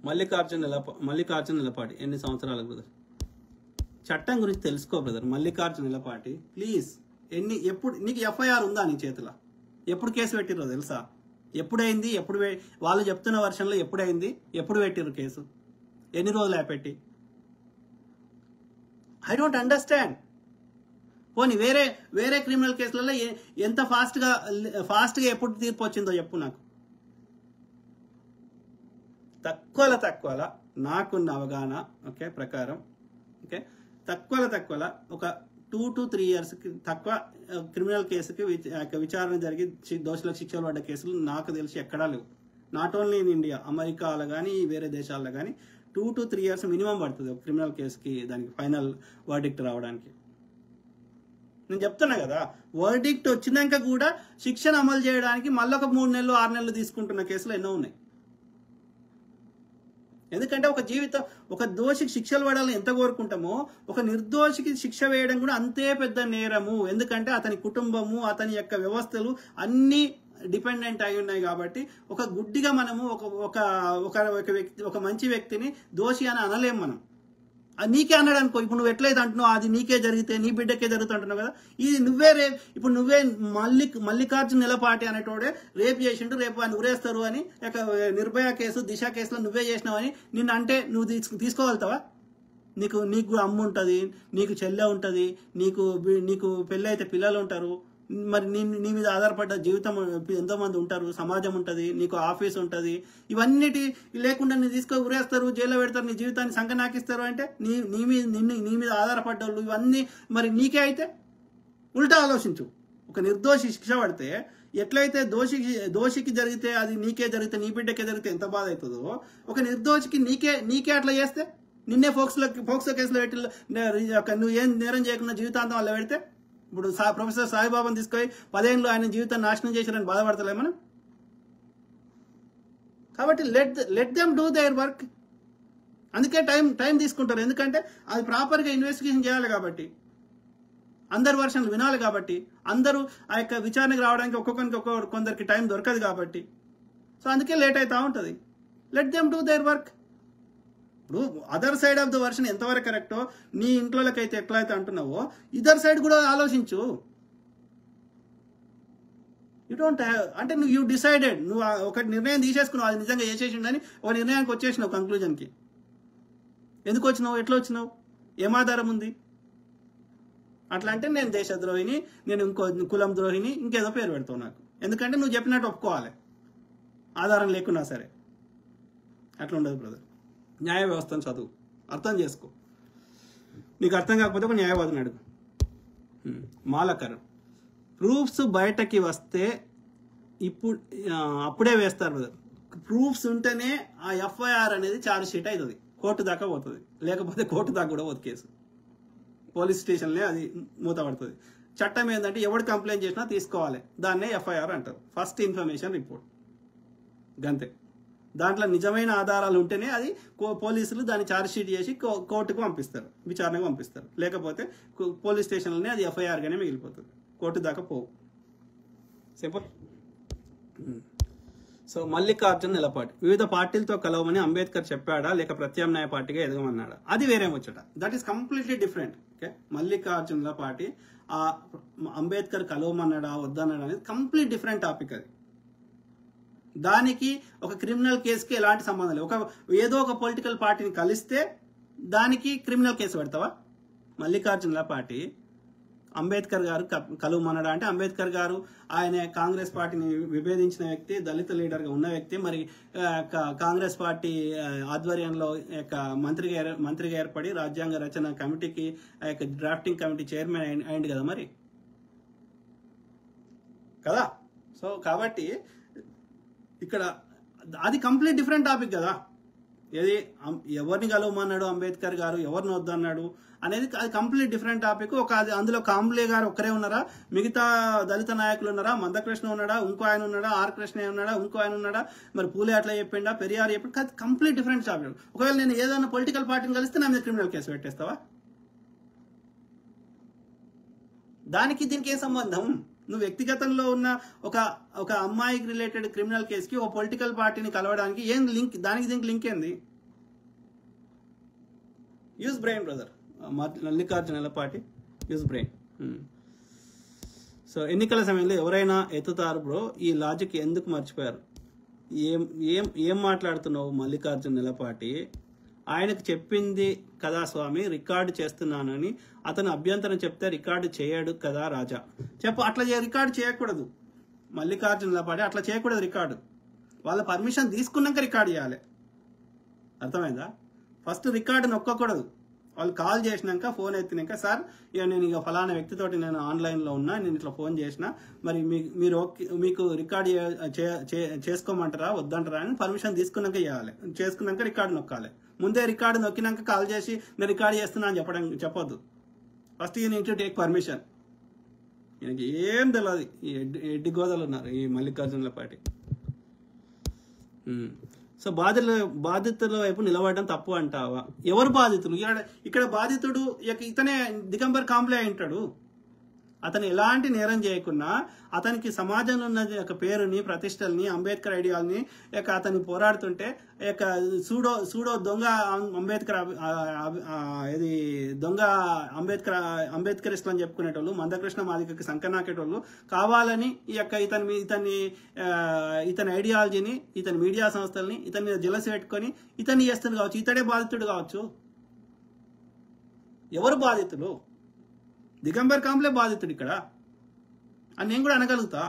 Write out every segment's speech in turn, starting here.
మల్లికార్జున నిలపాటి ఎన్ని సంవత్సరాలు బ్రదర్? చట్టం గురించి తెలుసుకో బ్రదర్. మల్లికార్జున నిలపాటి ప్లీజ్. ఎప్పుడు నీకు ఎఫ్ఐఆర్ ఉందా నీ చేతిలో? ఎప్పుడు కేసు పెట్టిర్రో తెలుసా? ఎప్పుడైంది? వాళ్ళు చెప్తున్న వర్షన్లో ఎప్పుడైంది? ఎప్పుడు పెట్టిర్రు కేసు? ఎన్ని రోజులు పెట్టి? I don't understand. పోనీ వేరే క్రిమినల్ కేసులలో ఎంత ఫాస్ట్గా ఎప్పుడు తీర్పు వచ్చిందో చెప్పు నాకు. తక్కువలో నాకున్న అవగాహన ఓకే ప్రకారం ఓకే తక్కువలో ఒక 2 to 3 years తక్కువ క్రిమినల్ కేసుకి విచారణ జరిగి దోషులకు శిక్షలు పడ్డ కేసులు నాకు తెలిసి ఎక్కడా లేవు. నాట్ ఓన్లీ ఇన్ ఇండియా, అమెరికాలో కానీ వేరే దేశాల్లో కానీ 2 to 3 years మినిమం పడుతుంది ఒక క్రిమినల్ కేసుకి దానికి ఫైనల్ వర్డిక్ట్ రావడానికి. నేను చెప్తున్నా కదా, వర్డిక్ట్ వచ్చినాక కూడా శిక్షను అమలు చేయడానికి మళ్ళీ ఒక 3 నెలలు 6 నెలలు తీసుకుంటున్న కేసులు ఎన్నో ఉన్నాయి. ఎందుకంటే ఒక దోషికి శిక్షలు పడాలని ఎంత కోరుకుంటామో ఒక నిర్దోషికి శిక్ష వేయడం కూడా అంతే పెద్ద నేరము. ఎందుకంటే అతని కుటుంబము, అతని యొక్క వ్యవస్థలు అన్నీ డిపెండెంట్ అయి ఉన్నాయి కాబట్టి ఒక గుడ్డిగా మనము ఒక మంచి వ్యక్తిని దోషి అని అనలేం మనం. అది నీకే అన్నాడు అనుకో, ఇప్పుడు నువ్వు ఎట్లయితే అంటున్నావు అది నీకే జరిగితే నీ బిడ్డకే జరుగుతుంటున్నావు కదా, ఇది నువ్వే మల్లికార్జున నిలపాటి అనేటోడే రేపు చేసిండు, రేపు అని ఉరేస్తారు అని నిర్భయ కేసు దిశ కేసులో నువ్వే చేసినావని నిన్ను అంటే నువ్వు తీసుకోగలుగుతావా? నీకు అమ్మ ఉంటుంది, నీకు చెల్లె ఉంటుంది, నీకు పెళ్ళి అయితే పిల్లలు ఉంటారు, మరి నీ మీద ఆధారపడ్డ జీవితం ఎంతో మంది ఉంటారు, సమాజం ఉంటుంది, నీకు ఆఫీస్ ఉంటుంది. ఇవన్నిటి లేకుండా నీ తీసుకొని ఉరేస్తారు, జైల్లో పెడతారు, నీ జీవితాన్ని సంకనాకిస్తారు. అంటే నీ మీద ఆధారపడ్డ వాళ్ళు ఇవన్నీ మరి నీకే అయితే ఉల్టా ఆలోచించు. ఒక నిర్దోషి శిక్ష పడితే ఎట్లయితే దోషికి జరిగితే అది నీకే జరిగితే నీ బిడ్డకే జరిగితే ఎంత బాధ అవుతుందో, ఒక నిర్దోషికి నీకే అట్లా చేస్తే నిన్నే ఫోక్సో కేసులో పెట్టి నువ్వు ఏం నేరం చేయకుండా జీవితాంతం అలా పెడితే ఇప్పుడు ప్రొఫెసర్ సాయిబాబాని తీసుకొని 10 ఏళ్ళు ఆయన జీవితాన్ని నాశనం చేశారని బాధపడతలే మనం. కాబట్టి let them do their work. అందుకే టైం తీసుకుంటారు, ఎందుకంటే అది ప్రాపర్గా ఇన్వెస్టిగేషన్ చేయాలి కాబట్టి, అందరు వర్షన్లు వినాలి కాబట్టి, అందరూ ఆ యొక్క విచారణకు రావడానికి కొందరికి టైం దొరకదు కాబట్టి, సో అందుకే లేట్ అవుతూ ఉంటుంది. Let them do their work. ఇప్పుడు other side of the version ఎంతవరకు కరెక్టో నీ ఇంట్లోకైతే ఎట్లయితే అంటున్నావో ఇదర్ సైడ్ కూడా ఆలోచించు. యూ డోంట్ హ్యావ్ అంటే యూ డిసైడెడ్, నువ్వు ఒక నిర్ణయం తీసేసుకున్నావు, అది నిజంగా చేసేసిండని ఒక నిర్ణయానికి వచ్చేసినావు, కంక్లూజన్కి. ఎందుకు వచ్చినావు, ఎట్లా వచ్చినావు, ఏం ఆధారం ఉంది? అట్లా అంటే నేను దేశద్రోహిని, నేను ఇంకో కులం ద్రోహిని, ఇంకేదో పేరు పెడతావు నాకు. ఎందుకంటే నువ్వు చెప్పినట్టు ఒప్పుకోవాలి ఆధారం లేకున్నా సరే. అట్లా ఉండదు బ్రదర్. న్యాయ వ్యవస్థను చదువు, అర్థం చేసుకో. నీకు అర్థం కాకపోతే ఒక న్యాయవాదిని అడుగు. మాలకర్ ప్రూఫ్స్ బయటకి వస్తే అప్పుడే వేస్తారు బ్రదర్. ప్రూఫ్స్ ఉంటేనే ఆ ఎఫ్ఐఆర్ అనేది ఛార్జ్ షీట్ అవుతుంది, కోర్టు దాకా పోతుంది. లేకపోతే కోర్టు దాకా కూడా పోతుంది కేసు, పోలీస్ స్టేషన్లే అది మూతపడుతుంది. చట్టం ఏంటంటే ఎవడు కంప్లైంట్ చేసినా తీసుకోవాలి, దాన్నే ఎఫ్ఐఆర్ అంటారు, ఫస్ట్ ఇన్ఫర్మేషన్ రిపోర్ట్. గంతే. దాంట్లో నిజమైన ఆధారాలు ఉంటేనే అది పోలీసులు దాన్ని ఛార్జ్ షీట్ చేసి కోర్టుకు పంపిస్తారు, విచారణకు పంపిస్తారు. లేకపోతే పోలీస్ స్టేషన్లోనే అది ఎఫ్ఐఆర్గానే మిగిలిపోతుంది, కోర్టు దాకా పోవు. సింపుల్. సో మల్లికార్జున నిలపాటి వివిధ పార్టీలతో కలవమని అంబేద్కర్ చెప్పాడా లేక ప్రత్యామ్నాయ పార్టీగా ఎదగమన్నాడా? అది వేరే ముచ్చట. That is completely different. Okay, Mallikarjuna Nilapati Ambedkar కలవమన్నాడా వద్దన్నాడా అనేది కంప్లీట్ డిఫరెంట్ టాపిక్. అది దానికి ఒక క్రిమినల్ కేసుకి ఎలాంటి సంబంధం లేదు. ఏదో ఒక పొలిటికల్ పార్టీని కలిస్తే దానికి క్రిమినల్ కేసు పెడతావా? మల్లికార్జున నిలపాటి అంబేద్కర్ గారు కలువమన్నాడా అంటే, అంబేద్కర్ గారు ఆయన కాంగ్రెస్ పార్టీని విభేదించిన వ్యక్తి, దళిత లీడర్గా ఉన్న వ్యక్తి, మరి కాంగ్రెస్ పార్టీ ఆధ్వర్యంలో మంత్రిగా ఏర్పడి రాజ్యాంగ రచన కమిటీకి డ్రాఫ్టింగ్ కమిటీ చైర్మన్ అయింది కదా మరి కదా. సో కాబట్టి ఇక్కడ అది కంప్లీట్ డిఫరెంట్ టాపిక్ కదా. ఏది ఎవరిని కలవమన్నాడు అంబేద్కర్ గారు, ఎవరిని వద్దన్నాడు అనేది అది కంప్లీట్ డిఫరెంట్ టాపిక్. అందులో కాంబ్లే గారు ఒక్కరే ఉన్నారా, మిగతా దళిత నాయకులు ఉన్నారా, మందకృష్ణ ఉన్నాడా, ఇంకో ఆయన ఉన్నాడా, ఆర్ కృష్ణ ఉన్నాడా, ఇంకో ఆయన ఉన్నాడా, మరి పూలే అట్లా చెప్పిండా, పెరియార్ చెప్పిండా, కంప్లీట్ డిఫరెంట్ టాపిక్. ఒకవేళ నేను ఏదైనా పొలిటికల్ పార్టీని కలిస్తే నా మీద క్రిమినల్ కేసు పెట్టేస్తావా? దానికి దీనికి ఏం సంబంధం? నువ్వు వ్యక్తిగతంలో ఉన్న ఒక అమ్మాయికి రిలేటెడ్ క్రిమినల్ కేసుకి ఒక పొలిటికల్ పార్టీని కలవడానికి ఏం లింక్? దానికి దీనికి లింక్ ఏంది? Use brain brother. Mallikarjuna Nelapati, use brain. So ఎన్నికల సమయంలో ఎవరైనా ఎత్తుతారు బ్రో, ఈ లాజిక్ ఎందుకు మర్చిపోయారు? ఏం ఏం ఏం మాట్లాడుతున్నావు మల్లికార్జున నెలపాటి? ఆయనకు చెప్పింది కదా స్వామి, రికార్డు చేస్తున్నానని. అతను అభ్యంతరం చెప్తే రికార్డు చేయడు కదా రాజా. చెప్పు, అట్లా రికార్డు చేయకూడదు మల్లికార్జున నెలపాటి, అట్లా చేయకూడదు రికార్డు. వాళ్ళ పర్మిషన్ తీసుకున్నాక రికార్డు చేయాలి, అర్థమైందా? ఫస్ట్ రికార్డు నొక్కకూడదు. వాళ్ళు కాల్ చేసినాక, ఫోన్ ఎత్తినాక, సార్ ఇక నేను ఇక ఫలానా వ్యక్తితోటి నేను ఆన్లైన్లో ఉన్నా, నేను ఇట్లా ఫోన్ చేసిన, మరి మీరు మీకు రికార్డ్ చేసుకోమంటారా వద్దంటారా అని పర్మిషన్ తీసుకున్నాక చేయాలి. చేసుకున్నాక రికార్డు నొక్కాలి. ముందే రికార్డు నొక్కినాక కాల్ చేసి నేను రికార్డు చేస్తున్నా అని చెప్పొద్దు. First you need to take permission. ఈయనకి ఏం తెలియదు, ఈ ఎడ్డి గోదలు ఉన్నారు ఈ మల్లికార్జునులపాటి. సో బాధితుల వైపు నిలబడడం తప్పు అంటావా? ఎవరు బాధితులు? ఇక్కడ బాధితుడు ఇతనే దిగంబర్ కాంబ్లే అయింటాడు. అతను ఎలాంటి నేరం చేయకున్నా అతనికి సమాజంలో ఉన్న యొక్క పేరుని, ప్రతిష్టల్ని, అంబేద్కర్ ఐడియాల్ని అతను పోరాడుతుంటే సూడో దొంగ అంబేద్కర్ ఇది దొంగ అంబేద్కరిస్టులు అని చెప్పుకునేటోళ్ళు, మందకృష్ణ మాదికకి సంకనాకేటోళ్ళు కావాలని ఈ యొక్క ఇతని ఐడియాలజీని, ఇతని మీడియా సంస్థల్ని ఇతని మీద జలసి పెట్టుకొని ఇతన్ని చేస్తుంది కావచ్చు. ఇతడే బాధితుడు కావచ్చు. ఎవరు బాధితులు? దిగంబర్ కాంబ్లే బాధితుడు ఇక్కడ అని నేను కూడా అనగలుగుతా.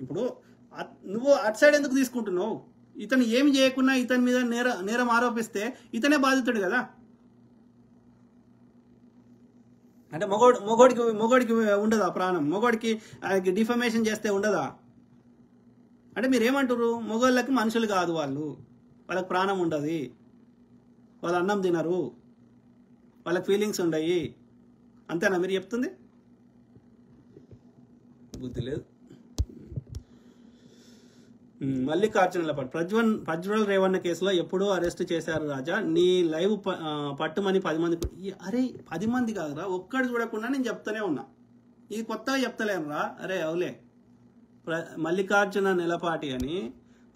ఇప్పుడు నువ్వు అటు సైడ్ ఎందుకు తీసుకుంటున్నావు? ఇతను ఏమి చేయకున్నా ఇతని మీద నేరం ఆరోపిస్తే ఇతనే బాధితుడు కదా. అంటే మొగోడికి ఉండదా ప్రాణం? మొగోడికి డిఫమేషన్ చేస్తే ఉండదా? అంటే మీరేమంటారు? మొగోళ్ళకి మనుషులు కాదు, వాళ్ళకి ప్రాణం ఉండదు, వాళ్ళు అన్నం తినరు, వాళ్ళకి ఫీలింగ్స్ ఉండయి, అంతేనా మీరు చెప్తుంది? బుద్ధి లేదు. మల్లికార్జున ప్రజ్వల్ రేవణ్ణ కేసులో ఎప్పుడో అరెస్ట్ చేశారు రాజా. నీ లైవ్ పట్టుమని 10 మంది. అరే 10 మంది కాదురా, ఒక్కడు చూడకుండా నేను చెప్తానే ఉన్నా. ఇది కొత్తగా చెప్తలేను రా. అరే అవులే, మల్లికార్జున నెలపాటి అని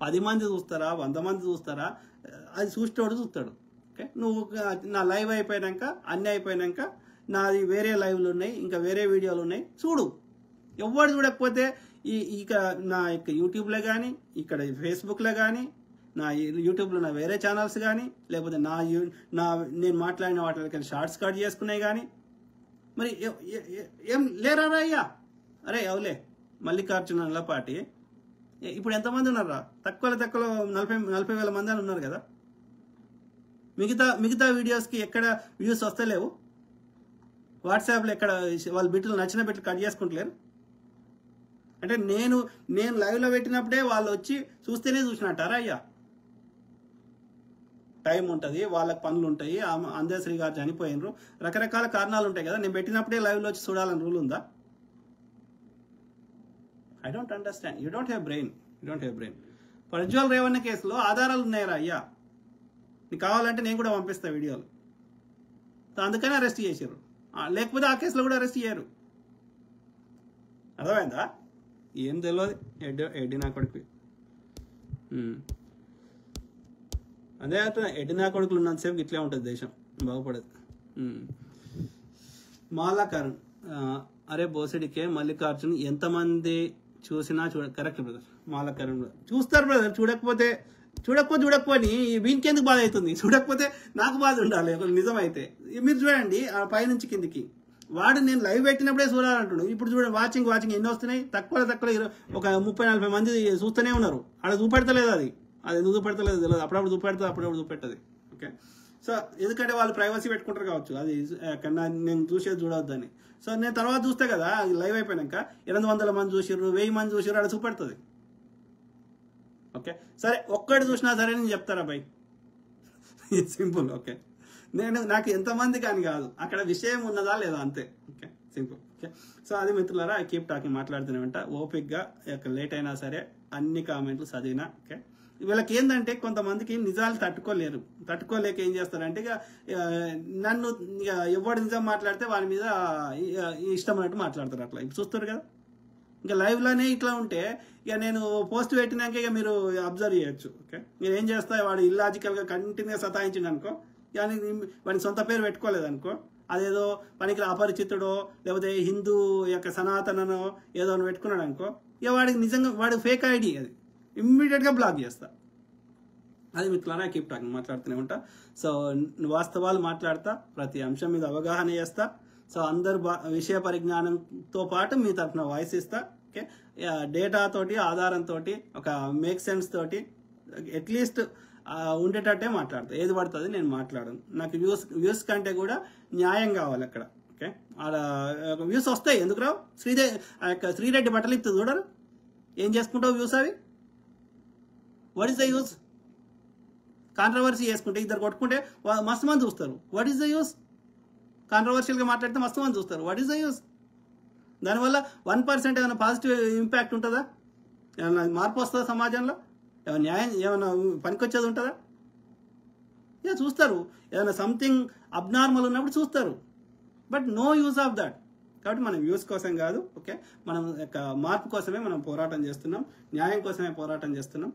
10 మంది చూస్తారా, 100 మంది చూస్తారా? అది చూసేటోడు చూస్తాడు. ఓకే, నువ్వు నా లైవ్ అయిపోయాక, అన్నీ అయిపోయాక నాది వేరే లైవ్లు ఉన్నాయి, ఇంకా వేరే వీడియోలు ఉన్నాయి, చూడు. ఎవరు చూడకపోతే ఇక నా యొక్క యూట్యూబ్లో కానీ, ఇక్కడ ఫేస్బుక్లో కానీ, నా యూట్యూబ్లో నా వేరే ఛానల్స్ కానీ, లేకపోతే నేను మాట్లాడిన వాటికి షార్ట్స్ కట్ చేసుకున్నాయి కానీ, మరి ఏం లేరా అయ్యా? అరే అవులే, మల్లికార్జున నెలపాటి ఇప్పుడు ఎంతమంది ఉన్నారా? తక్కువలో 40,000 మంది అని ఉన్నారు కదా. మిగతా వీడియోస్కి ఎక్కడ వ్యూస్ వస్తలేవు. వాట్సాప్లో ఎక్కడ వాళ్ళ బిట్లు నచ్చిన బిట్లు కట్ చేసుకుంటలేరు. అంటే నేను లైవ్లో పెట్టినప్పుడే వాళ్ళు వచ్చి చూస్తేనే చూసినట్టారా అయ్యా? టైం ఉంటుంది, వాళ్ళకి పనులు ఉంటాయి, అందశ్రీ గారు చనిపోయినరు, రకరకాల కారణాలు ఉంటాయి కదా. నేను పెట్టినప్పుడే లైవ్లో వచ్చి చూడాలని రూల్ ఉందా? I don't understand. You don't have brain. Prajwal Revanna కేసులో ఆధారాలు ఉన్నాయరా అయ్యా? నీకు కావాలంటే నేను కూడా పంపిస్తా వీడియోలు. అందుకని అరెస్ట్ చేశారు, లేకపోతే ఆ కేసులో కూడా అరెస్ట్ చేయరు. అర్థమైందా? ఏం తెలియదు ఎడ్డి నా కొడుకు. అదే అవుతుంది, ఎడ్డి నా కొడుకులు ఉన్నంతసేపు ఇట్లే ఉంటుంది దేశం, బాగుపడదు. మాలాకరణ్, అరే బోసడికే మల్లికార్జున్ ఎంతమంది చూసినా కరెక్ట్ బ్రదర్. మాలాకరణ్ చూస్తారు బ్రదర్. చూడకపోని వీనికి ఎందుకు బాధ అవుతుంది? చూడకపోతే నాకు బాధ ఉండాలి నిజమైతే. మీరు చూడండి ఆ పైనుంచి కిందికి. వాడు నేను లైవ్ పెట్టినప్పుడే చూడాలంటున్నాడు. ఇప్పుడు చూడండి, వాచింగ్ ఎన్ని వస్తున్నాయి? తక్కువ ఒక 30-40 మంది చూస్తూనే ఉన్నారు. ఆడ చూపెడతలేదు. అది ఎందుకు చూపెడతలేదు తెలియదు. అప్పుడప్పుడు చూపెడుతుంది, అప్పుడప్పుడు చూపెట్టదు. ఓకే, సో ఎందుకంటే వాళ్ళు ప్రైవసీ పెట్టుకుంటారు కావచ్చు, అది నేను చూసేది చూడవద్దని. సో నేను తర్వాత చూస్తే కదా లైవ్ అయిపోయాక 800 మంది చూసిర్రు, 1000 మంది చూసిర్రు, ఆడ చూపెడుతుంది. ఓకే, సరే ఒక్కటి చూసినా సరే నేను చెప్తారా బై, సింపుల్. ఓకే, నాకు ఎంతమంది కానీ కాదు, అక్కడ విషయం ఉన్నదా లేదా అంతే. Okay, simple. ఓకే, సో అది మిత్రులారా, ఐ కీప్ టాకింగ్, మాట్లాడుతూనే ఉంటా ఓపిక్గా. లేట్ అయినా సరే అన్ని కామెంట్లు చదివినా. ఓకే, వీళ్ళకి ఏంటంటే కొంతమందికి నిజాలు తట్టుకోలేక ఏం చేస్తారంటే ఇక నన్ను ఎవడు నిజం మాట్లాడితే వాడి మీద ఇష్టమైనట్టు మాట్లాడతారు. అట్లా ఇప్పుడు చూస్తారు కదా, ఇంకా లైవ్లోనే ఇట్లా ఉంటే ఇక నేను పోస్ట్ పెట్టినాక ఇక మీరు అబ్జర్వ్ చేయొచ్చు. ఓకే, మీరు ఏం చేస్తా, వాడు ఇల్లాజికల్గా కంటిన్యూగా సతాయించిండు అనుకో, కానీ వాడిని సొంత పేరు పెట్టుకోలేదనుకో, అదేదో పనికి అపరిచితుడో లేకపోతే హిందూ యొక్క సనాతననో ఏదో అని పెట్టుకున్నాడు అనుకో, ఇక వాడికి నిజంగా వాడు ఫేక్ ఐడి, అది ఇమ్మీడియట్గా బ్లాక్ చేస్తా. అది మిత్రులారా, కీప్ టాకింగ్, మాట్లాడుతూనే ఉంటా. సో వాస్తవాలు మాట్లాడతా, ప్రతి అంశం మీద అవగాహన చేస్తా. సో అందరు విషయ పరిజ్ఞానంతో పాటు మీ తరఫున వాయిస్ ఇస్తా. ఓకే, డేటాతోటి ఆధారంతో ఒక మేక్ సెన్స్ తోటి అట్లీస్ట్ ఉండేటట్టే మాట్లాడతా. ఏది పడుతుంది నేను మాట్లాడను. నాకు వ్యూస్ కంటే కూడా న్యాయం కావాలి అక్కడ. ఓకే, అలా వ్యూస్ వస్తాయి, ఎందుకు రావు? శ్రీరెడ్డి బట్టలు ఇస్తుంది చూడరు, ఏం చేసుకుంటావు వ్యూస్ అవి? What is the use? Controversy చేసుకుంటే ఇద్దరు కొట్టుకుంటే మస్తు మంది చూస్తారు. What is the use? కాంట్రవర్షియల్గా మాట్లాడితే మస్తు మంది చూస్తారు. What is the use? దానివల్ల 1% ఏమైనా పాజిటివ్ ఇంపాక్ట్ ఉంటుందా? ఏమైనా మార్పు వస్తుందా సమాజంలో? ఏమైనా న్యాయం, ఏమైనా పనికొచ్చేది ఉంటుందా? ఇక చూస్తారు, ఏదైనా సంథింగ్ అబ్నార్మల్ ఉన్నప్పుడు చూస్తారు, but no use of that. కాబట్టి మనం వ్యూస్ కోసం కాదు, ఓకే, మనం యొక్క మార్పు కోసమే మనం పోరాటం చేస్తున్నాం, న్యాయం కోసమే పోరాటం చేస్తున్నాం.